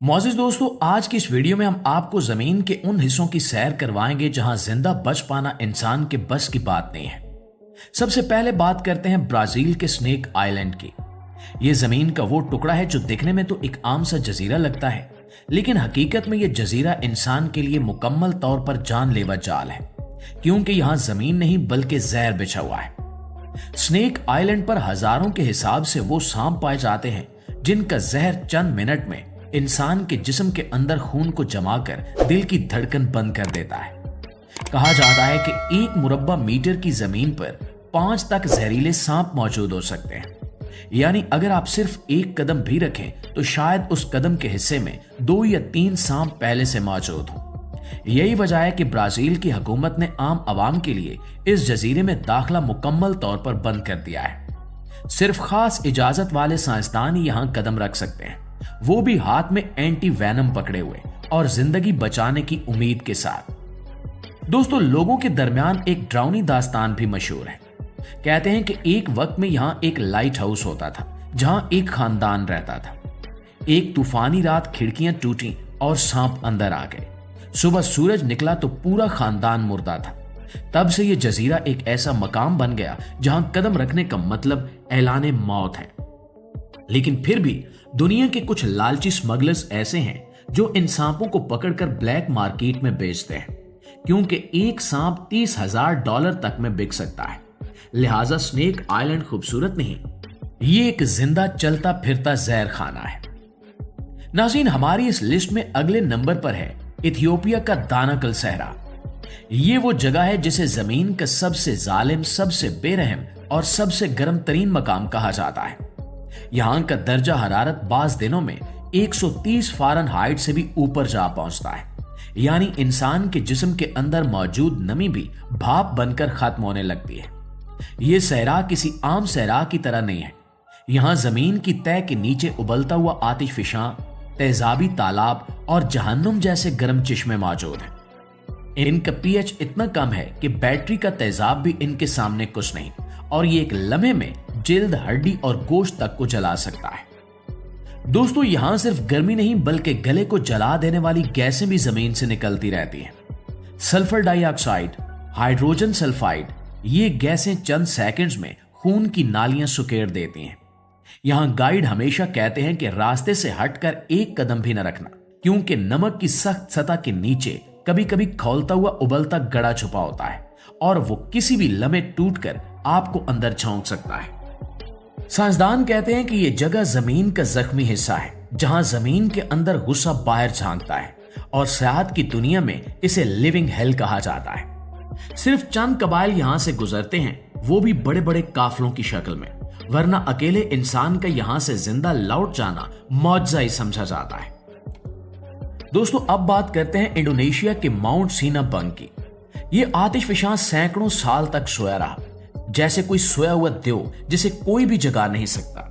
मौजूद दोस्तों, आज की इस वीडियो में हम आपको जमीन के उन हिस्सों की सैर करवाएंगे जहां जिंदा बच पाना इंसान के बस की बात नहीं है। सबसे पहले बात करते हैं ब्राजील के स्नेक आइलैंड की। यह जमीन का वो टुकड़ा है जो दिखने में तो एक आम सा जजीरा लगता है, लेकिन हकीकत में यह जजीरा इंसान के लिए मुकम्मल तौर पर जानलेवा जाल है, क्योंकि यहां जमीन नहीं बल्कि जहर बिछा हुआ है। स्नेक आइलैंड पर हजारों के हिसाब से वो सांप पाए जाते हैं जिनका जहर चंद मिनट में इंसान के जिस्म के अंदर खून को जमाकर दिल की धड़कन बंद कर देता है। कहा जाता है कि 1 मुरब्बा मीटर की जमीन पर 5 तक जहरीले सांप मौजूद हो सकते हैं। यानी अगर आप सिर्फ 1 कदम भी रखें तो शायद उस कदम के हिस्से में 2 या 3 सांप पहले से मौजूद हो। यही वजह है कि ब्राजील की हुकूमत ने आम आवाम के लिए इस जजीरे में दाखिला मुकम्मल तौर पर बंद कर दिया है। सिर्फ खास इजाजत वाले साइंसदान ही यहां कदम रख सकते हैं, वो भी हाथ में एंटी वैनम पकड़े हुए और जिंदगी बचाने की उम्मीद के साथ। दोस्तों, लोगों के दरमियान एक डरावनी दास्तान भी मशहूर है। कहते हैं कि एक वक्त में यहां एक लाइट हाउस होता था जहां एक खानदान रहता था। एक तूफानी रात खिड़कियां टूटी और सांप अंदर आ गए। सुबह सूरज निकला तो पूरा खानदान मुर्दा था। तब से यह जजीरा एक ऐसा मकाम बन गया जहां कदम रखने का मतलब ऐलाने मौत है। लेकिन फिर भी दुनिया के कुछ लालची स्मगलर्स ऐसे हैं जो इन सांपों को पकड़कर ब्लैक मार्केट में बेचते हैं, क्योंकि एक सांप $30,000 तक में बिक सकता है। लिहाजा स्नेक आइलैंड खूबसूरत नहीं, ये एक जिंदा चलता फिरता जहर खाना है। नाज़रीन, हमारी इस लिस्ट में अगले नंबर पर है इथियोपिया का दानाकल सहरा। ये वो जगह है जिसे जमीन का सबसे जालिम, सबसे बेरहम और सबसे गर्म तरीन मकाम कहा जाता है। यहां का दर्जा हरारत बाज दिनों में 130 फ़ारेनहाइट से भी ऊपर जा पहुंचता है। यानी इंसान के जिस्म के अंदर मौजूद नमी भी भाप बनकर खत्म होने लगती है। यह सहरा किसी आम सहरा की तरह नहीं है। यहां जमीन की तह के नीचे उबलता हुआ आतिशफिशां, तेजाबी तालाब और जहन्नुम जैसे गर्म चश्मे मौजूद हैं। इनका पीएच इतना कम है कि बैटरी का तेजाब भी इनके सामने कुछ नहीं, और ये एक लम्हे में जिल्द, हड्डी और गोश्त तक को जला सकता है। दोस्तों, यहां सिर्फ गर्मी नहीं बल्कि गले को जला देने वाली गैसें भी जमीन से निकलती रहती हैं। सल्फर डाइऑक्साइड, हाइड्रोजन सल्फाइड, ये गैसें चंद सेकंड्स में खून की नालियां सुकेड़ देती हैं। यहां गाइड हमेशा कहते हैं कि रास्ते से हटकर 1 कदम भी न रखना, क्योंकि नमक की सख्त सतह के नीचे कभी कभी खौलता हुआ उबलता गड़ा छुपा होता है और वो किसी भी लम्हे टूटकर आपको अंदर झोंक सकता है। साइंसदान कहते हैं कि यह जगह जमीन का जख्मी हिस्सा है जहां जमीन के अंदर गुस्सा बाहर झांकता है, और सेहत की दुनिया में इसे लिविंग हेल कहा जाता है। सिर्फ चंद कबाइल यहां से गुजरते हैं, वो भी बड़े बड़े काफिलों की शक्ल में, वरना अकेले इंसान का यहां से जिंदा लौट जाना मौजज़ा ही समझा जाता है। दोस्तों, अब बात करते हैं इंडोनेशिया के माउंट सीना बंग की। यह आतिशफिशां सैकड़ों साल तक सोया रहा, जैसे कोई सोया हुआ देव जिसे कोई भी जगा नहीं सकता।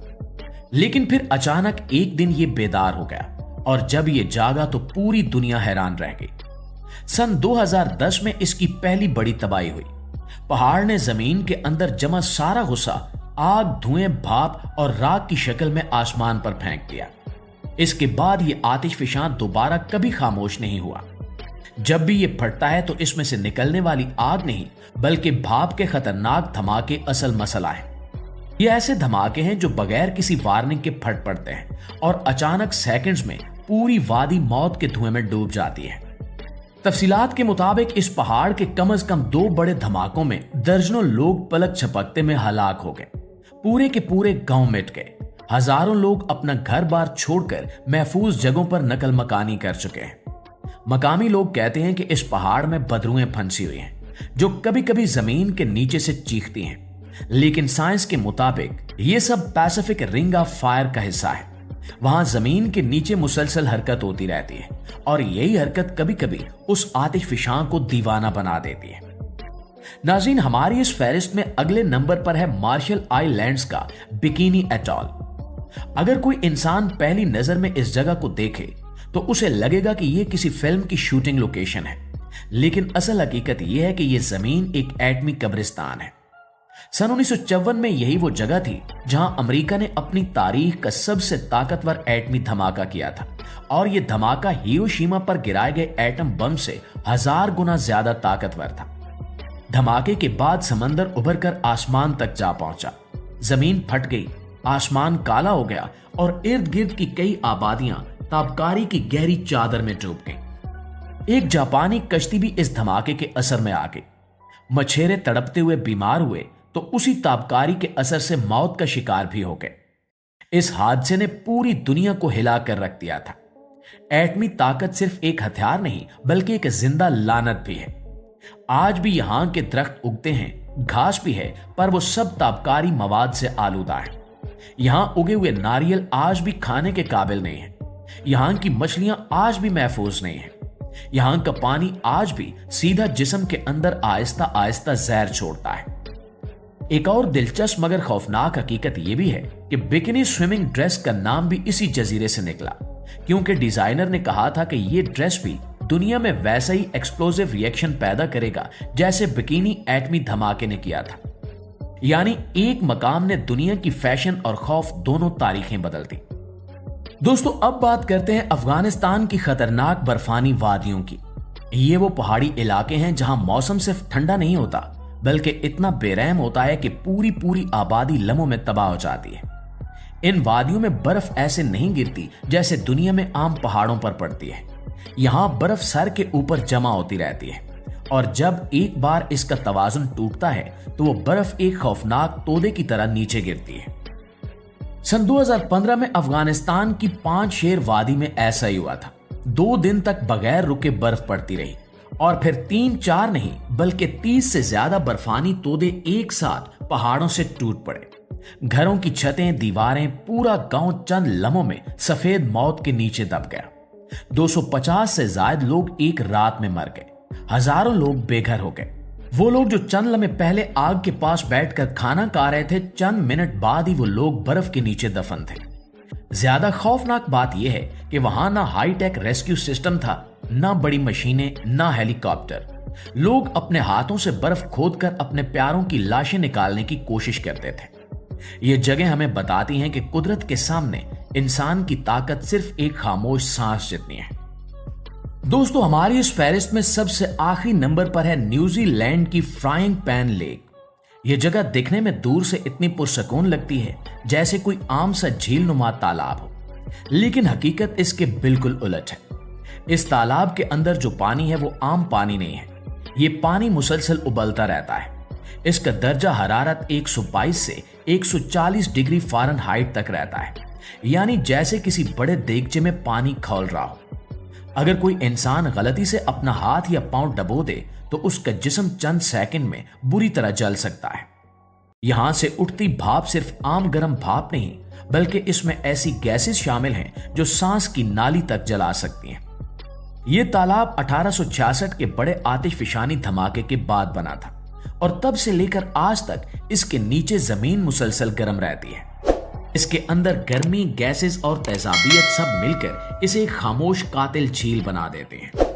लेकिन फिर अचानक एक दिन ये बेदार हो गया, और जब ये जागा तो पूरी दुनिया हैरान रह गई। सन 2010 में इसकी पहली बड़ी तबाही हुई। पहाड़ ने जमीन के अंदर जमा सारा गुस्सा आग, धुएं, भाप और राख की शक्ल में आसमान पर फेंक दिया। इसके बाद ये आतिशफिशां दोबारा कभी खामोश नहीं हुआ। जब भी ये फटता है तो इसमें से निकलने वाली आग नहीं बल्कि भाप के खतरनाक धमाके असल मसला है। ये ऐसे धमाके हैं जो बगैर किसी वार्निंग के फट पड़ते हैं और अचानक सेकंड्स में पूरी वादी मौत के धुएं में डूब जाती है। तफसीलात के मुताबिक इस पहाड़ के कम से कम 2 बड़े धमाकों में दर्जनों लोग पलक झपकते में हलाक हो गए। पूरे के पूरे गांव मिट गए। हजारों लोग अपना घर बार छोड़कर महफूज जगहों पर नकल मकानी कर चुके हैं। मकामी लोग कहते हैं कि इस पहाड़ में बदरूएं फंसी हुई हैं जो कभी कभी जमीन के नीचे से चीखती हैं, लेकिन साइंस के मुताबिक ये सब पैसिफिक रिंग ऑफ फायर का हिस्सा है। वहां जमीन के नीचे मुसलसल हरकत होती रहती है, और यही हरकत कभी कभी उस आतिशफिशां को दीवाना बना देती है। नाज़रीन, हमारी इस फहरिस्त में अगले नंबर पर है मार्शल आइलैंड्स का बिकिनी एटॉल। अगर कोई इंसान पहली नजर में इस जगह को देखे तो उसे लगेगा कि यह किसी फिल्म की शूटिंग लोकेशन है, लेकिन असल हकीकत यह है कि यह जमीन एक एटमी कब्रिस्तान है। सन 1954 में यही वो जगह थी जहां अमेरिका ने अपनी तारीख का सबसे ताकतवर एटमी धमाका किया था, और यह धमाका हिरोशिमा पर गिराए गए एटम बम से 1000 गुना ज्यादा ताकतवर था। धमाके के बाद समंदर उभरकर आसमान तक जा पहुंचा, जमीन फट गई, आसमान काला हो गया और इर्द गिर्द की कई आबादियां ताबकारी की गहरी चादर में डूब गईं। एक जापानी कश्ती भी इस धमाके के असर में आ गई। मछेरे तड़पते हुए बीमार हुए तो उसी ताबकारी के असर से मौत का शिकार भी हो गए। इस हादसे ने पूरी दुनिया को हिलाकर रख दिया था। एटमी ताकत सिर्फ एक हथियार नहीं बल्कि एक जिंदा लानत भी है। आज भी यहां के दरख्त उगते हैं, घास भी है, पर वो सब ताबकारी मवाद से आलूदा है। यहां उगे हुए नारियल आज भी खाने के काबिल नहीं है। यहां की मछलियां आज भी महफूज नहीं है। यहां का पानी आज भी सीधा जिस्म के अंदर आहिस्ता आहिस्ता जहर छोड़ता है। एक और दिलचस्प मगर खौफनाक हकीकत यह भी है कि बिकिनी स्विमिंग ड्रेस का नाम भी इसी जजीरे से निकला, क्योंकि डिजाइनर ने कहा था कि यह ड्रेस भी दुनिया में वैसा ही एक्सप्लोसिव रिएक्शन पैदा करेगा जैसे बिकिनी एटमी धमाके ने किया था। यानी एक मकाम ने दुनिया की फैशन और खौफ दोनों तारीखें बदल दी। दोस्तों, अब बात करते हैं अफगानिस्तान की खतरनाक बर्फानी वादियों की। ये वो पहाड़ी इलाके हैं जहां मौसम सिर्फ ठंडा नहीं होता बल्कि इतना बेरहम होता है कि पूरी पूरी आबादी लम्हों में तबाह हो जाती है। इन वादियों में बर्फ ऐसे नहीं गिरती जैसे दुनिया में आम पहाड़ों पर पड़ती है। यहां बर्फ सर के ऊपर जमा होती रहती है, और जब एक बार इसका तवाजुन टूटता है तो वो बर्फ एक खौफनाक तोदे की तरह नीचे गिरती है। सन 2015 में अफगानिस्तान की 5 शेर वादी में ऐसा ही हुआ था। 2 दिन तक बगैर रुके बर्फ पड़ती रही, और फिर 3-4 नहीं बल्कि 30 से ज्यादा बर्फानी तोदे एक साथ पहाड़ों से टूट पड़े। घरों की छतें, दीवारें, पूरा गांव चंद लम्हों में सफेद मौत के नीचे दब गया। 250 से ज्यादा लोग एक रात में मर गए। हजारों लोग बेघर हो गए। वो लोग जो चंद लम्हे पहले आग के पास बैठकर खाना खा रहे थे, चंद मिनट बाद ही वो लोग बर्फ के नीचे दफन थे। ज्यादा खौफनाक बात यह है कि वहां ना हाईटेक रेस्क्यू सिस्टम था, ना बड़ी मशीनें, ना हेलीकॉप्टर। लोग अपने हाथों से बर्फ खोदकर अपने प्यारों की लाशें निकालने की कोशिश करते थे। ये जगह हमें बताती हैं कि कुदरत के सामने इंसान की ताकत सिर्फ एक खामोश सांस जितनी है। दोस्तों, हमारी इस फहरिस्त में सबसे आखिरी नंबर पर है न्यूजीलैंड की फ्राइंग पैन लेक। यह जगह दिखने में दूर से इतनी पुरसकून लगती है जैसे कोई आम सा झील नुमा तालाब हो, लेकिन हकीकत इसके बिल्कुल उलट है। इस तालाब के अंदर जो पानी है वो आम पानी नहीं है। ये पानी मुसलसल उबलता रहता है। इसका दर्जा हरारत 122 से 140 डिग्री फ़ारेनहाइट तक रहता है, यानी जैसे किसी बड़े देगचे में पानी खौल रहा हो। अगर कोई इंसान गलती से अपना हाथ या पांव डबो दे तो उसका जिस्म चंद सेकंड में बुरी तरह जल सकता है। यहां से उठती भाप सिर्फ आम गर्म भाप नहीं बल्कि इसमें ऐसी गैसेस शामिल हैं जो सांस की नाली तक जला सकती हैं। यह तालाब 1866 के बड़े आतिशफिशानी धमाके के बाद बना था, और तब से लेकर आज तक इसके नीचे जमीन मुसलसल गर्म रहती है। इसके अंदर गर्मी, गैसेस और तेजाबियत सब मिलकर इसे एक खामोश कातिल झील बना देते हैं।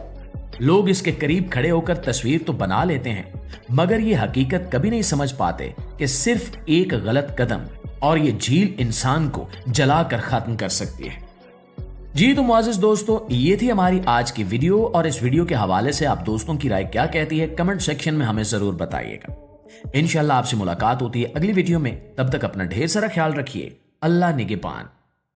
लोग इसके करीब खड़े होकर तस्वीर तो बना लेते हैं, मगर ये हकीकत कभी नहीं समझ पाते कि सिर्फ एक गलत कदम और ये झील इंसान को जलाकर खत्म कर सकती है। जी तो मुआज़िज़ दोस्तों, ये थी हमारी आज की वीडियो, और इस वीडियो के हवाले से आप दोस्तों की राय क्या कहती है कमेंट सेक्शन में हमें जरूर बताइएगा। इंशाल्लाह आपसे मुलाकात होती है अगली वीडियो में। तब तक अपना ढेर सारा ख्याल रखिए। अल्लाह निगहबान।